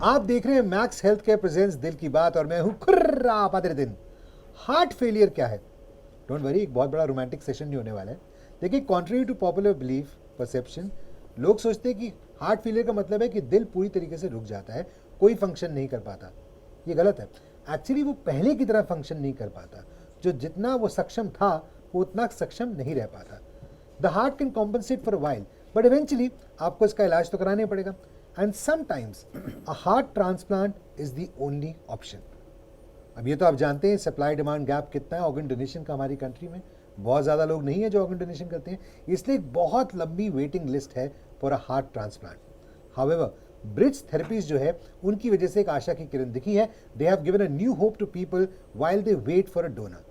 आप देख रहे हैं मैक्स हेल्थ केयर प्रेजेंट्स दिल की बात और मैं हूं खुर्रा पादर दिन। हार्ट फेलियर क्या है? डोंट वरी, एक बहुत बड़ा रोमांटिक सेशन नहीं होने वाला है। देखिए, contrary to popular belief perception, लोग सोचते हैं कि हार्ट फेलियर का मतलब है कि दिल पूरी तरीके से रुक जाता है, कोई फंक्शन नहीं कर पाता। ये गलत है। एक्चुअली वो पहले की तरह फंक्शन नहीं कर पाता। जो जितना वो सक्षम था वो उतना सक्षम नहीं रह पाता। The heart can compensate for a while, but eventually आपको इसका इलाज तो कराना ही पड़ेगा। And sometimes a heart transplant is the only option. अब ये तो आप जानते हैं सप्लाई डिमांड गैप कितना है ऑर्गन डोनेशन का हमारी कंट्री में। बहुत ज़्यादा लोग नहीं है जो ऑर्गन डोनेशन करते हैं, इसलिए एक बहुत लंबी वेटिंग लिस्ट है for a heart transplant. However, bridge therapies जो है उनकी वजह से एक आशा की किरण दिखी है। They have given a new hope to people while they wait for a donor.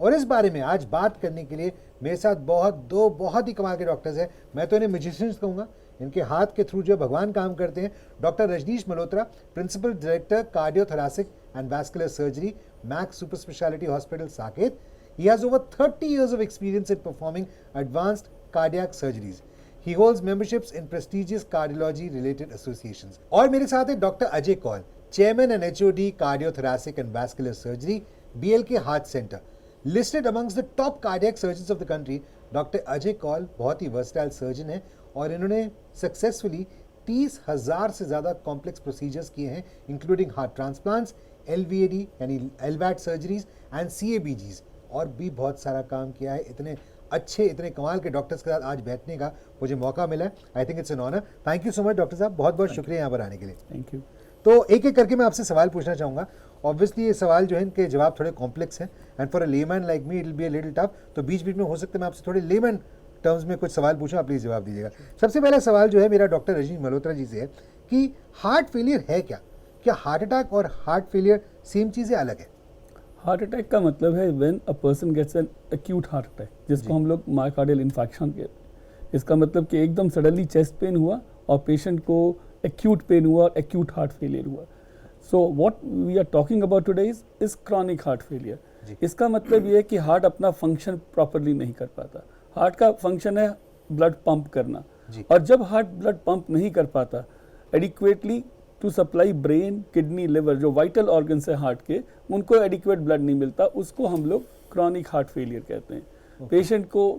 और इस बारे में आज बात करने के लिए मेरे साथ दो बहुत ही कमाल के डॉक्टर्स हैं। मैं तो इन्हें म्यूजिशियंस कहूँगा, इनके हाथ के थ्रू जो भगवान काम करते हैं। Doctor Rajneesh Malhotra, principal director cardiothoracic and vascular surgery, Max super speciality hospital Saket. He has over 30 years of experience in performing advanced cardiac surgeries. He holds memberships in prestigious cardiology related associations. और मेरे साथ है doctor Ajay Kaul, chairman and HOD cardiothoracic and vascular surgery, BLK heart centre. Listed amongst the top cardiac surgeons of the country, doctor Ajay Kaul बहुत ही versatile surgeon है और इन्होंने successfully 30,000 से ज़्यादा कॉम्प्लेक्स प्रोसीजर्स किए हैं, इंक्लूडिंग हार्ट ट्रांसप्लांट्स, LVAD यानी LVAD सर्जरीज एंड CABGs, और भी बहुत सारा काम किया है। इतने अच्छे, इतने कमाल के डॉक्टर्स के साथ आज बैठने का मुझे मौका मिला है। I think it's an honour. Thank you so much doctor साहब, बहुत बहुत शुक्रिया यहाँ पर आने के लिए। Thank you. तो एक एक करके मैं आपसे सवाल पूछना चाहूँगा। ऑब्वियसली ये सवाल जो है इनके जवाब थोड़े कॉम्प्लेक्स हैं and for a layman like me it will be a little tough. तो बीच बीच में हो सकता है मैं आपसे थोड़े लेमैन टर्म्स में कुछ सवाल पूछूँ, आप प्लीज़ जवाब दीजिएगा। सबसे पहला सवाल जो है मेरा डॉक्टर रजनीश मल्होत्रा जी से है कि हार्ट फेलियर है क्या? क्या हार्ट अटैक और हार्ट फेलियर सेम चीज़ें अलग है? हार्ट अटैक का मतलब है when a person gets an acute heart attack, जिसको हम लोग मायोकार्डियल इन्फेक्शन कहते हैं। इसका मतलब कि एकदम सडनली चेस्ट पेन हुआ और पेशेंट को एक्यूट पेन हुआ और एक्यूट हार्ट फेलियर हुआ। So what we are talking about today is chronic heart failure. इसका मतलब ये है कि हार्ट अपना फंक्शन प्रॉपरली नहीं कर पाता। हार्ट का फंक्शन है ब्लड पंप करना, और जब हार्ट ब्लड पंप नहीं कर पाता adequately to supply brain, kidney, liver, जो वाइटल ऑर्गन्स है हार्ट के, उनको एडिक्वेट ब्लड नहीं मिलता, उसको हम लोग क्रॉनिक हार्ट फेलियर कहते हैं। पेशेंट को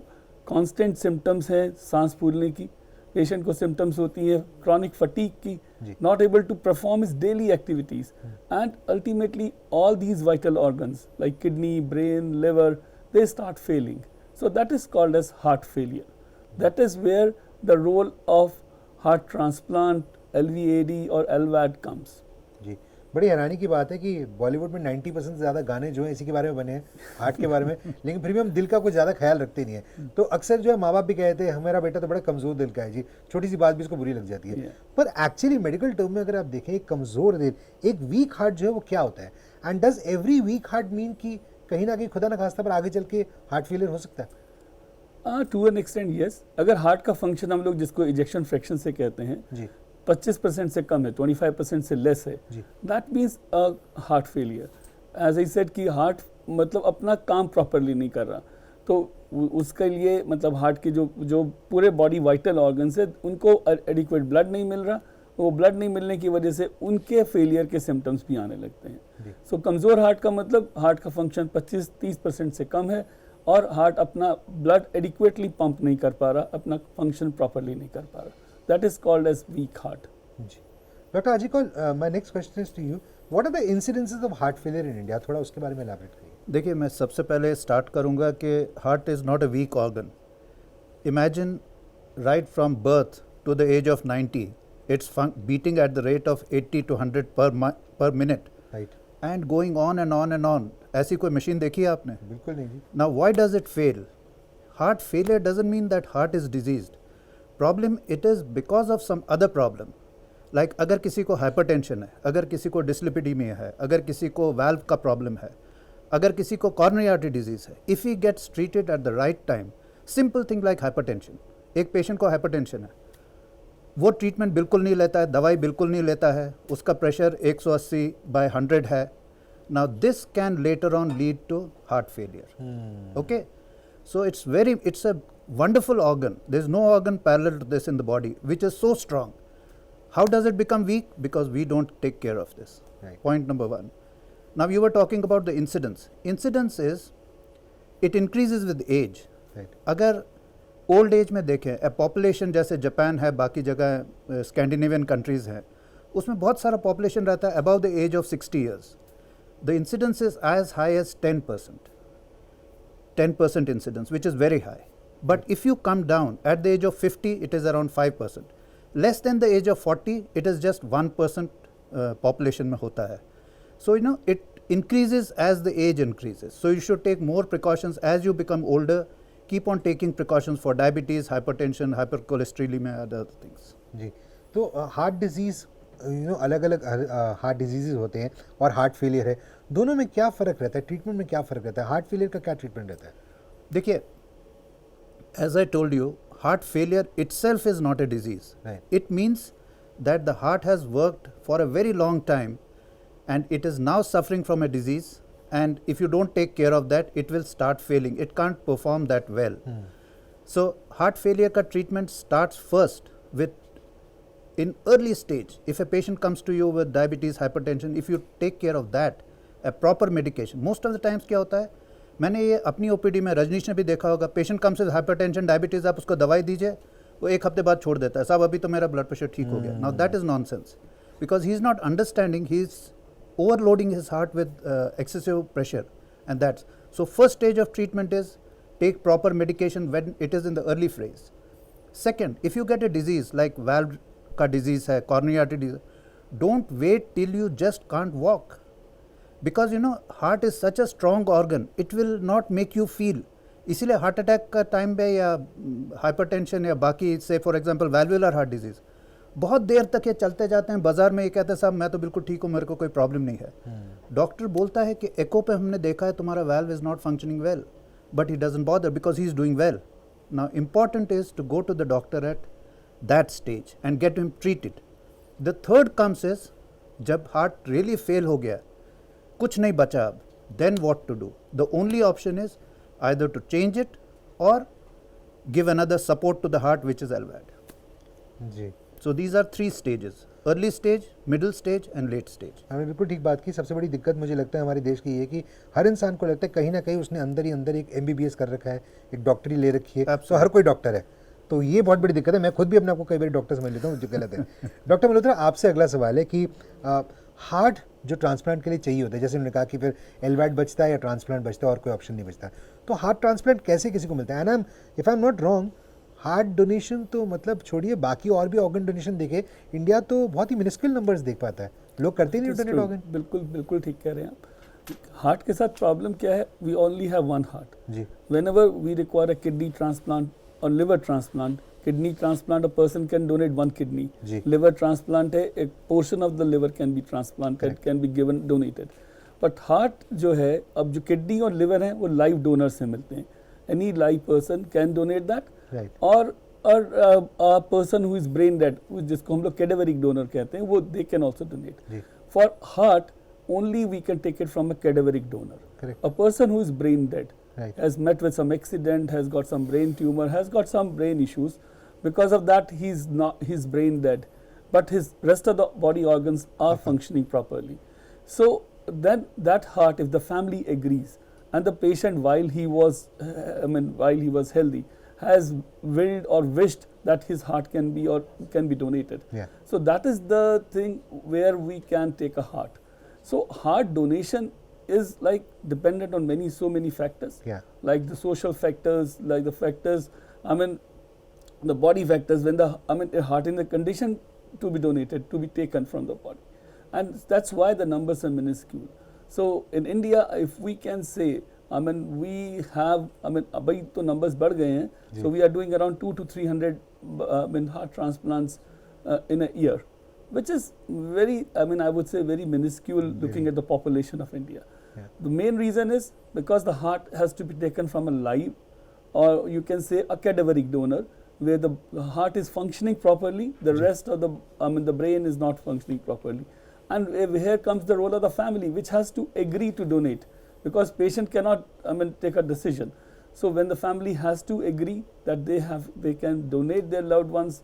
कांस्टेंट सिम्टम्स हैं सांस फूलने की, पेशेंट को सिम्टम्स होती है क्रॉनिक फटीग की, not able to perform his daily activities, and ultimately all these vital organs like kidney, brain, liver, they start failing. So that is called as heart failure. That is where the role of heart transplant, LVAD और LVAD comes. जी, बड़ी हैरानी की बात है कि बॉलीवुड में 90% से ज़्यादा गाने जो हैं इसी के बारे में बने हैं, हार्ट के बारे में, लेकिन फिर भी हम दिल का कुछ ज़्यादा ख्याल रखते नहीं है। तो अक्सर जो है माँ बाप भी कहते हैं हमारा बेटा तो बड़ा कमज़ोर दिल का है जी, छोटी सी बात भी इसको बुरी लग जाती है। पर एक्चुअली मेडिकल टर्म में अगर आप देखें, एक कमज़ोर दिल, एक वीक हार्ट जो है वो क्या होता है? And does every week heart mean कि कहीं ना कहीं खुदा न खास्ता पर आगे चल के हार्ट फेलियर हो सकता है? To an extent yes. अगर हार्ट का फंक्शन हम लोग जिसको इजेक्शन फ्रैक्शन से कहते हैं जी 25% से कम है, 25% से लेस है, that means heart failure. As I said कि हार्ट मतलब अपना काम प्रॉपरली नहीं कर रहा, तो उसके लिए मतलब हार्ट के जो पूरे बॉडी वाइटल ऑर्गन्स है उनको एडिक्वेट ब्लड नहीं मिल रहा, वो ब्लड नहीं मिलने की वजह से उनके फेलियर के सिम्टम्स भी आने लगते हैं। सो कमज़ोर हार्ट का मतलब हार्ट का फंक्शन 25-30% से कम है और हार्ट अपना ब्लड एडिक्वेटली पंप नहीं कर पा रहा, अपना फंक्शन प्रॉपरली नहीं कर पा रहा, that is called as weak heart. जी doctor Ajay Kaul, my next question is to you, what are the incidences of heart failure in India? थोड़ा उसके बारे में एलैबोरेट करिए। देखिए, मैं सबसे पहले स्टार्ट करूंगा कि heart is not a weak organ. Imagine right from birth to the age of 90 it's beating at the rate of 80 to 100 per minute, right, and going on and on and on. ऐसी कोई machine देखी है आपने? बिल्कुल नहीं जी। Now why does it fail? Heart failure doesn't mean that heart is diseased. Problem it is because of some other problem. Like अगर किसी को hypertension है, अगर किसी को dyslipidemia है, अगर किसी को valve का problem है, अगर किसी को coronary artery disease है, if he gets treated at the right time, simple thing like hypertension, एक patient को hypertension है, वो ट्रीटमेंट बिल्कुल नहीं लेता है, दवाई बिल्कुल नहीं लेता है, उसका प्रेशर 180/100 है। Now this can later on lead to heart failure. Okay, so it's a wonderful organ, there is no organ parallel to this in the body which is so strong. How does it become weak? Because we don't take care of this. Right. Point number one. Now you were talking about the incidence. Incidence is, it increases with age. Right. अगर old age में देखें, ए population जैसे Japan है, बाकी जगह Scandinavian countries हैं, उसमें बहुत सारा पॉपुलेशन रहता है about the age of 60 years. The incidence is as high as 10% incidence, which is very high. But if you come down at the age of 50, it is around 5%. Less than the age of 40, it is just 1% population में होता है. So you know, it increases as the age increases. So you should take more precautions as you become older. Keep on taking precautions for diabetes, hypertension, hypercholesterolemia, other things. जी, तो heart disease अलग अलग heart disease होते हैं और heart failure है, दोनों में क्या फ़र्क रहता है, ट्रीटमेंट में क्या फ़र्क रहता है, हार्ट फेलियर का क्या ट्रीटमेंट रहता है? देखिए, as I told you, heart failure itself is not a disease. Right. It means that the heart has worked for a very long time and it is now suffering from a disease, and if you don't take care of that, it will start failing. It can't perform that well. So heart failure ka treatment starts first with, in early stage, if a patient comes to you with diabetes, hypertension, if you take care of that, a proper medication, most of the times क्या होता है, मैंने ये अपनी OPD में, रजनीश ने भी देखा होगा, patient comes with hypertension, diabetes, आप उसको दवाई दीजिए, वो एक हफ्ते बाद छोड़ देता है, साहब अभी तो मेरा ब्लड प्रेशर ठीक हो गया. Now that is nonsense, because he is not understanding, he is overloading his heart with excessive pressure, and that's so first stage of treatment is take proper medication when it is in the early phase. Second, if you get a disease like valve ka disease hai, coronary artery disease, don't wait till you just can't walk, because you know heart is such a strong organ, it will not make you feel. इसीलिए heart attack का time पे या hypertension या बाकी से for example वैल्वुलर heart disease, बहुत देर तक ये चलते जाते हैं, बाजार में ये कहते हैं साहब मैं तो बिल्कुल ठीक हूँ, मेरे को कोई प्रॉब्लम नहीं है. डॉक्टर बोलता है कि एको पे हमने देखा है तुम्हारा valve is not functioning well, but he doesn't bother because he is doing well. Now important is to go to the doctor at that stage and get him treated. The third comes is, जब heart really fail हो गया, कुछ नहीं बचा अब, then what to do. The only option is either to change it or give another support to the heart, which is LVAD. जी, So these are three stages: early stage, middle stage and late stage. आपने बिल्कुल ठीक बात की. सबसे बड़ी दिक्कत मुझे लगता है हमारे देश की ये कि हर इंसान को लगता है कहीं ना कहीं उसने अंदर ही अंदर एक MBBS कर रखा है, एक डॉक्टरी ले रखी है, तो हर कोई डॉक्टर है. तो ये बहुत बड़ी दिक्कत है. मैं खुद भी अपने आप को कई बार डॉक्टर समझ लेता हूँ, जो गलत है. डॉक्टर मल्होत्रा, आपसे अगला सवाल है कि हार्ट जो ट्रांसप्लांट के लिए चाहिए होता है, जैसे उन्होंने कहा कि फिर LVAD बचता है या ट्रांसप्लांट बचता है और कोई ऑप्शन नहीं बचता, तो हार्ट ट्रांसप्लांट कैसे किसी को मिलता है? And if I am not wrong, heart donation तो मतलब छोड़िए, बाकी और भी ऑर्गन डोनेशन देखे, इंडिया तो बहुत ही मिनिस्क्यूल नंबर्स देख पाता है, लोग करते ही नहीं डोनेट ऑर्गन. बिल्कुल बिल्कुल ठीक कह रहे हैं आप. हार्ट के साथ प्रॉब्लम क्या है, we only have one heart. जी, Whenever we require a kidney transplant or liver transplant, kidney transplant, a person can donate one kidney. जी. Liver transplant है, a portion of the liver can be transplanted, Correct. can be given, donated. But heart जो है, अब जो kidney और liver हैं, वो live donor से मिलते हैं. Any live person can donate that. Right. और a person who is brain dead, जिसको हम लोग cadaveric donor कहते हैं, वो they can also donate. Ji, For heart, only we can take it from a cadaveric donor. Correct. A person who is brain dead, Right. has met with some accident, has got some brain tumor, has got some brain issues. Because of that, he's brain dead, but his rest of the body organs are functioning properly. So then that heart, if the family agrees, and the patient while he was healthy, has willed or wished that his heart can be donated. Yeah. So that is the thing where we can take a heart. So heart donation is like dependent on so many factors. Yeah. Like the social factors, like the factors, the body factors, when the heart in the condition to be donated, to be taken from the body. And that's why the numbers are minuscule. So in India, if we can say, we have, abhi to numbers बढ़ गए हैं, so we are doing around 200 to 300 heart transplants in a year, which is very, I would say very minuscule looking at the population of India. Yeah. The main reason is because the heart has to be taken from a live, or you can say a cadaveric donor, where the heart is functioning properly, the rest of the brain is not functioning properly. And here comes the role of the family, which has to agree to donate, because patient cannot take a decision. So when the family has to agree that they can donate their loved ones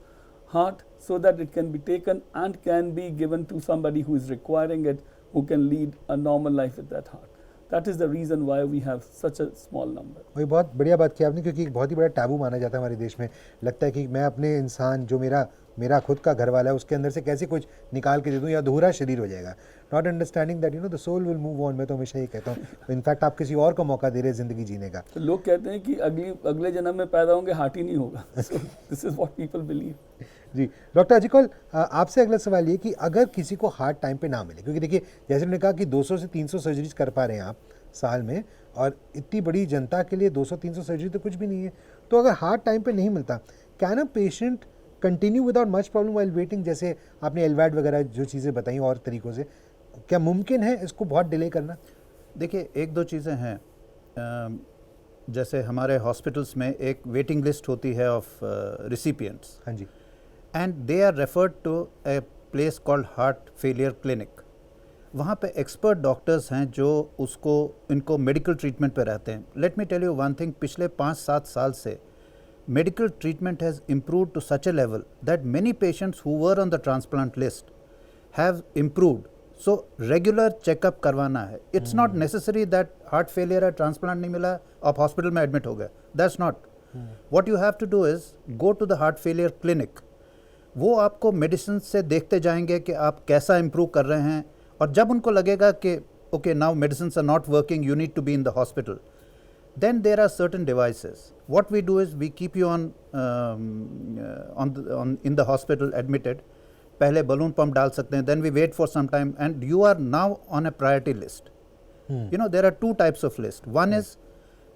heart so that it can be taken and can be given to somebody who is requiring it, who can lead a normal life with that heart. That is the reason why we have such a small number. वही बहुत बढ़िया बात की आपने, क्योंकि एक बहुत ही बड़ा टैबू माना जाता है हमारे देश में। लगता है कि मैं अपने इंसान जो मेरा खुद का घर वाला है उसके अंदर से कैसे कुछ निकाल के दे दूं या अधूरा शरीर हो जाएगा। Not understanding that the soul will move on. मैं तो हमेशा ये कहता हूँ, इनफैक्ट आप किसी और को मौका दे रहे हैं ज़िंदगी जीने का। तो लोग कहते हैं कि अगले जन्म में पैदा होंगे हार्ट ही नहीं होगा। So this is what people believe. जी डॉक्टर अजिकौल, आपसे अगला सवाल ये कि अगर किसी को हार्ट टाइम पे ना मिले, क्योंकि देखिए जैसे मैंने कहा कि 200 से 300 सर्जरीज कर पा रहे हैं आप साल में, और इतनी बड़ी जनता के लिए 200-300 सर्जरी तो कुछ भी नहीं है, तो अगर हार्ट टाइम पे नहीं मिलता, can a patient continue without much problem while waiting? जैसे आपने एलवैड वगैरह जो चीज़ें बताई और तरीक़ों से, क्या मुमकिन है इसको बहुत डिले करना? देखिए, एक दो चीज़ें हैं। जैसे हमारे हॉस्पिटल्स में एक वेटिंग लिस्ट होती है ऑफ रिसिपिएंट्स, हाँ जी, and they are referred to a place called heart failure clinic. वहाँ पे एक्सपर्ट डॉक्टर्स हैं जो इनको मेडिकल ट्रीटमेंट पे रहते हैं। Let me tell you one thing, पिछले 5-7 साल से medical treatment has improved to such a level that many patients who were on the transplant list have improved. So regular checkup करवाना है। It's not necessary that heart failure है, transplant नहीं मिला, आप hospital में admit हो गए। That's not. What you have to do is go to the heart failure clinic. वो आपको medicine से देखते जाएंगे कि आप कैसा improve कर रहे हैं, और जब उनको लगेगा कि okay now medicines are not working, you need to be in the hospital. Then there are certain devices. What we do is we keep you in the hospital admitted. पहले balloon pump डाल सकते हैं, then we wait for some time, and you are now on a priority list. You know, there are two types of list. One is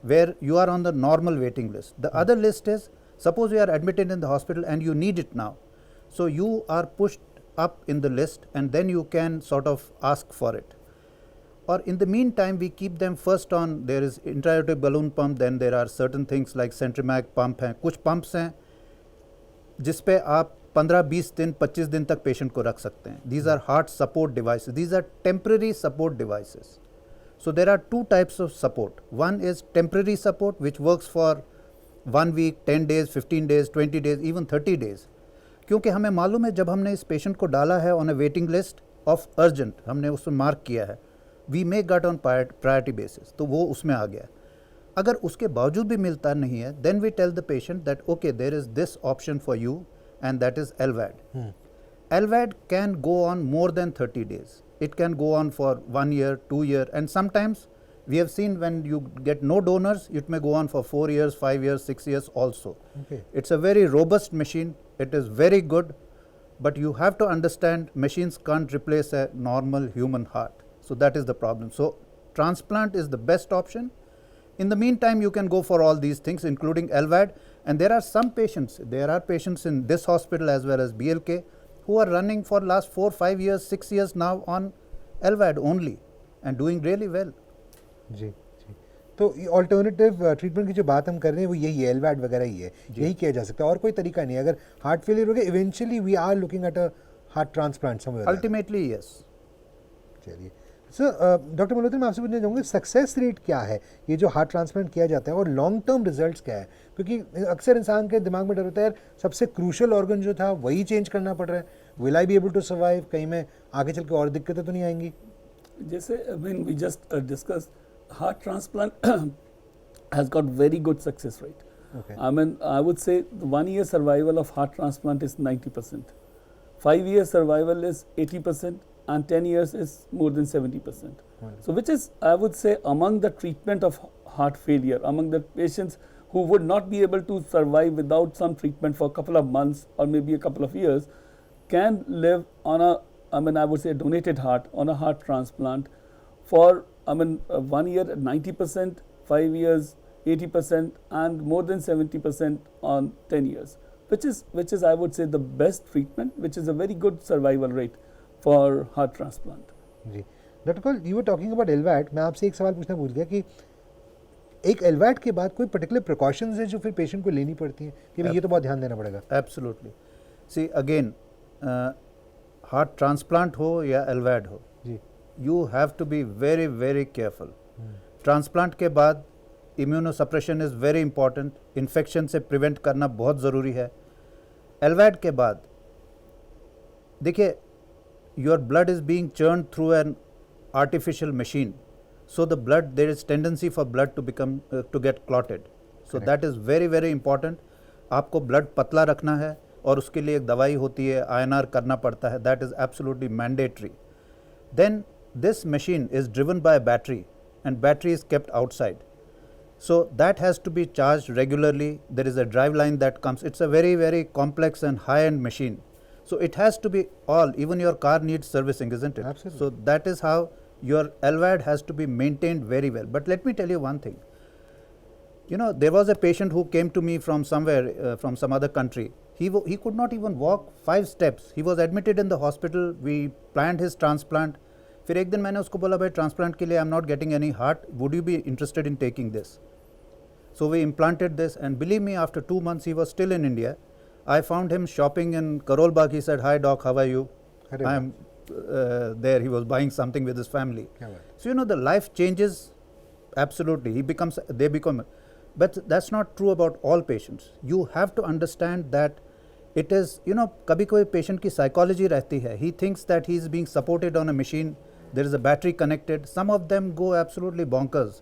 where you are on the normal waiting list. The other list is, suppose you are admitted in the hospital and you need it now. So you are pushed up in the list, and then you can sort of ask for it. Or in the meantime, we keep them first on, there is intra-aortic balloon pump, then there are certain things like Centrimag pump हैं, कुछ pumps हैं जिस पे आप 15-20 दिन 25 दिन तक patient को रख सकते हैं। These are heart support devices. These are temporary support devices. So there are two types of support. One is temporary support, which works for 1 week, 10 days, 15 days, 20 days, even 30 days. क्योंकि हमें मालूम है जब हमने इस पेशेंट को डाला है on a waiting list of urgent, हमने उसमें मार्क किया है, we may get on priority basis, तो वो उसमें आ गया। अगर उसके बावजूद भी मिलता नहीं है, then we tell the patient that okay, there is this option for you, and that is LVAD. LVAD can go on more than 30 days. It can go on for 1 year, 2 year, and sometimes we have seen when you get no donors, it may go on for 4 years, 5 years, 6 years also. Okay. It's a very robust machine. It is very good, but you have to understand machines can't replace a normal human heart. So that is the problem. So transplant is the best option. In the meantime, you can go for all these things, including LVAD. And there are some patients, there are patients in this hospital as well as BLK who are running for last 4, 5 years, 6 years now on LVAD only and doing really well. जी जी, तो alternative treatment की जो बात हम कर रहे हैं वो यही है, एलवैड वगैरह ही है, यही किया जा सकता है और कोई तरीका नहीं है। अगर हार्ट फेलियर हो गया, eventually we are looking at a heart transplant somewhere. Ultimately, yes. चलिए सर, डॉक्टर मल्होत्रा, मैं आपसे पूछना चाहूँगा सक्सेस रेट क्या है ये जो हार्ट ट्रांसप्लांट किया जाता है, और लॉन्ग टर्म रिजल्ट्स क्या है? क्योंकि अक्सर इंसान के दिमाग में डर होता है यार, सबसे क्रूशल ऑर्गन जो था वही चेंज करना पड़ रहा है, will I be able to survive, कहीं में आगे चल के और दिक्कतें तो नहीं आएंगी? जैसे when we just discussed, heart transplant has got very good success rate. Okay. I mean, I would say the 1 year survival of heart transplant is 90%. 5 year survival is 80%, and 10 years is more than 70%. So which is, I would say, among the treatment of heart failure, among the patients who would not be able to survive without some treatment for a couple of months or maybe a couple of years, can live on a, I mean, I would say donated heart, on a heart transplant for, I mean, 1 year 90%, 5 years 80%, and more than 70% on 10 years, which is I would say the best treatment, which is a very good survival rate for heart transplant. जी doctor Kaul, you were talking about LVAD, मैं आपसे एक सवाल पूछना भूल गया कि एक एलवैड के बाद कोई पर्टिकुलर प्रिकॉशंस है जो फिर पेशेंट को लेनी पड़ती हैं कि भाई ये तो बहुत ध्यान देना पड़ेगा? Absolutely. See again, heart transplant हो या LVAD हो, जी, you have to be very very careful. Transplant के बाद immunosuppression is very important. Infection से prevent करना बहुत ज़रूरी है. LVAD के बाद देखिए, your blood is being churned through an artificial machine, so the blood, there is tendency for blood to become to get clotted, so Correct. that is very very important. आपको blood पतला रखना है और उसके लिए एक दवाई होती है, INR करना पड़ता है, that is absolutely mandatory. Then this machine is driven by a battery and battery is kept outside, so that has to be charged regularly. There is a drive line that comes, it's a very very complex and high end machine, so it has to be all, even your car needs servicing, isn't it? Absolutely. So that is how your LVAD has to be maintained very well. But let me tell you one thing, you know, there was a patient who came to me from somewhere, from some other country. He could not even walk 5 steps. He was admitted in the hospital. We planned his transplant. फिर एक दिन मैंने उसको बोला, भाई transplant के लिए I am not getting any heart, would you be interested in taking this? So we implanted this, and believe me, after 2 months he was still in India. I found him shopping in Karol Bagh. He said, "Hi doc, how are you?" अरे I am there. He was buying something with his family. क्या बात? So you know, the life changes absolutely. They become, but that's not true about all patients. You have to understand that it is, you know, कभी कोई patient की psychology रहती है. He thinks that he is being supported on a machine. There is a battery connected. Some of them go absolutely bonkers.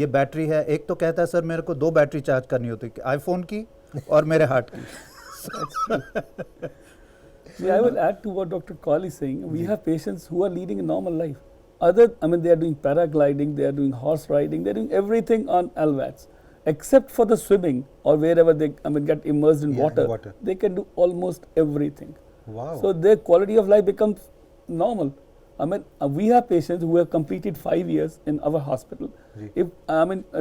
ये battery है, एक तो कहता है सर मेरे को 2 बैटरी चार्ज करनी होती है, आईफोन की और मेरे हार्ट की. See, I will add to what Dr. Kaul is saying. We have patients who are leading a normal life. They are doing paragliding, they are doing horse riding, they are doing everything on LVADs, except for the swimming or wherever they get immersed in Yeah, in water. water. They can do almost everything. Wow. So their quality of life becomes normal. We have patients who have completed 5 years in our hospital. Ji. If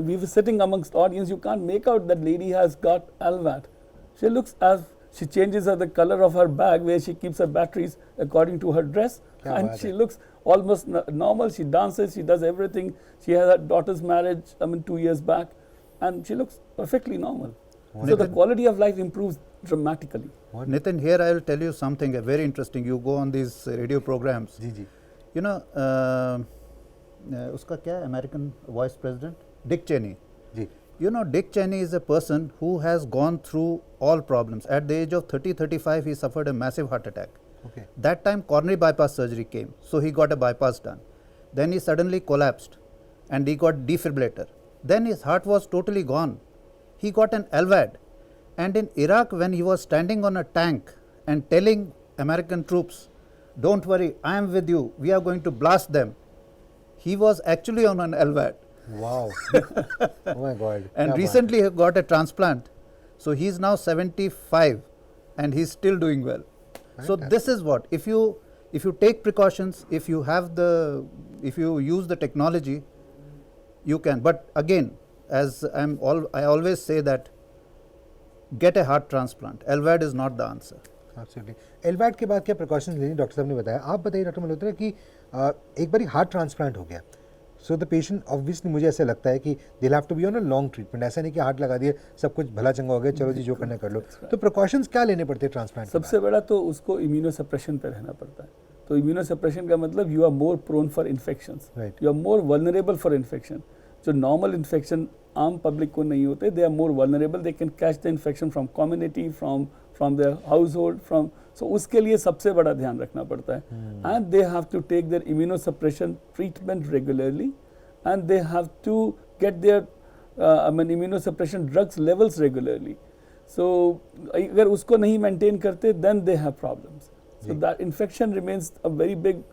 we were sitting amongst audience, you can't make out that lady has got LVAD. She looks as she changes the color of her bag where she keeps her batteries according to her dress, Kya and baat she hai. looks almost normal. She dances, she does everything. She has her daughter's marriage 2 years back, and she looks perfectly normal. So the quality of life improves dramatically. Nitin, here I will tell you something very interesting. You go on these radio programs. Ji ji. You know, उसका क्या है, American Vice President? Dick Cheney. Ji. You know, Dick Cheney is a person who has gone through all problems. At the age of 30-35, he suffered a massive heart attack. Okay. That time coronary bypass surgery came, so he got a bypass done. Then he suddenly collapsed and he got defibrillator. Then his heart was totally gone. He got an LVAD. And in Iraq, when he was standing on a tank and telling American troops, "Don't worry, I am with you, we are going to blast them," he was actually on an LVAD. Wow. Oh my God. And क्या recently he got a transplant. So he is now 75 and he is still doing well. So this is what, if you take precautions, if you use the technology, you can. But again, as I always say that get a heart transplant. LVAD is not the answer. Absolutely. LVAD के बाद क्या precautions लेनी doctor साहब ने बताया. आप बताइए doctor Malhotra कि एक बारी हार्ट ट्रांसप्लांट हो गया, सो द पेशेंट ऑब्वियसली मुझे ऐसा लगता है कि they have to be on a long treatment. ऐसा नहीं कि हार्ट लगा दिए सब कुछ भला चंगा हो गया, चलो जी जो करना कर लो. तो प्रिकॉशंस क्या लेने पड़ते हैं ट्रांसप्लांट? सबसे बड़ा तो उसको इम्यूनोसप्रेशन पे रहना पड़ता है. तो इम्यूनोसप्रेशन का मतलब you are more prone for infections, Right. You are more vulnerable for infection. जो नॉर्मल इन्फेक्शन आम पब्लिक को नहीं होते, they are more vulnerable, they can catch the infection from community, from their household, from. So उसके लिए सबसे बड़ा ध्यान रखना पड़ता है. And they have to take their immunosuppression treatment regularly, and they have to get their immunosuppression drugs levels regularly. So अगर उसको नहीं maintain करते, then they have problems. So that infection remains a very big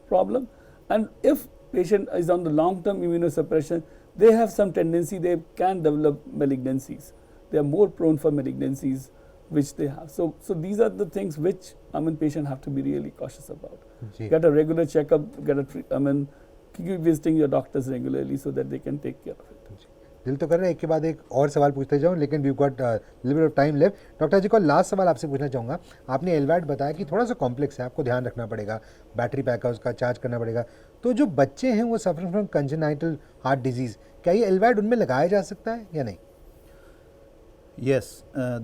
problem. And if patient is on the long term immunosuppression, they have some tendency, they can develop malignancies. They are more prone for malignancies which they have. So these are the things which patient have to be really cautious about. Ji. Get a regular checkup, keep visiting your doctors regularly so that they can take care of it. दिल तो कर रहा है एक के बाद एक और सवाल पूछते जाऊँ, लेकिन we got little bit of time left. Doctor ji को लास्ट सवाल आपसे पूछना चाहूँगा. आपने LVAD बताया कि थोड़ा सा कॉम्प्लेक्स है, आपको ध्यान रखना पड़ेगा, बैटरी पैक है उसका चार्ज करना पड़ेगा. तो जो बच्चे हैं वो suffering from congenital heart disease, क्या ये LVAD उनमें लगाया जा सकता है या नहीं? Yes,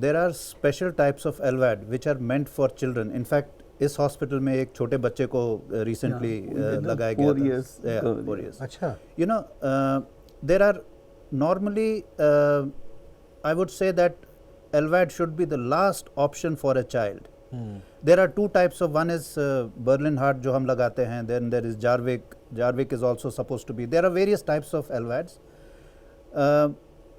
there are special types of LVAD which are meant for children. In fact, इस हॉस्पिटल में एक छोटे बच्चे को रिसेंटली लगाया गया 4 years था. ago. 4 years. अच्छा. You know, there are normally, I would say that LVAD should be the last option for a child. There are two types of, one is Berlin heart जो हम लगाते हैं, then there is Jarvik is also supposed to be. There are various types of LVADs.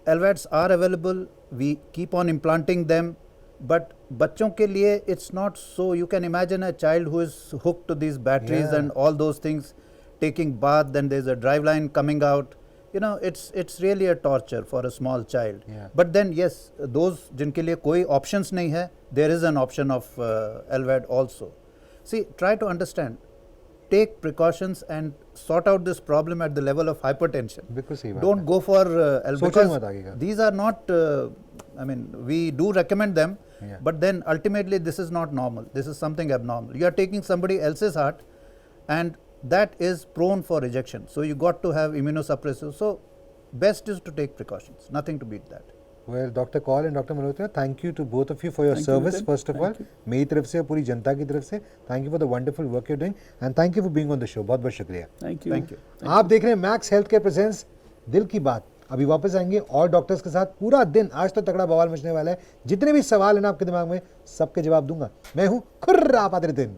LVADs are available, we keep on implanting them, but बच्चों के लिए it's not so. You can imagine a child who is hooked to these batteries Yeah. and all those things, taking bath, then there's a drive line coming out. You know, it's really a torture for a small child. Yeah. But then yes, those जिनके लिए कोई options नहीं है, there is an option of LVAD also. See, try to understand, take precautions and sort out this problem at the level of hypertension. बिल्कुल सही बात Don't है। go for सोचो मत आगे का। these are not I mean, we do recommend them, Yeah. but then ultimately this is not normal, this is something abnormal. You are taking somebody else's heart and that is prone for rejection, so you got to have immunosuppressive. So best is to take precautions, nothing to beat that. Well, Dr. Kaul and Dr. Malhotra, thank you to both of you for your Thank you, service. Nitin. First of all, Thank you. मेरी तरफ से और पूरी जनता की तरफ से thank you for the wonderful work you're doing and thank you for being on the show. बहुत बहुत शुक्रिया। Thank you. Thank you. आप देख रहे हैं मैक्स हेल्थ केयर प्रेजेंस दिल की बात। अभी वापस आएंगे और डॉक्टर्स के साथ। पूरा दिन आज तो तगड़ा बवाल मचने वाला है। जितने भी सवाल हैं ना आपके दिमाग में, सबके जवाब दूंगा। मैं हूं खुर्रा पादरी दिन।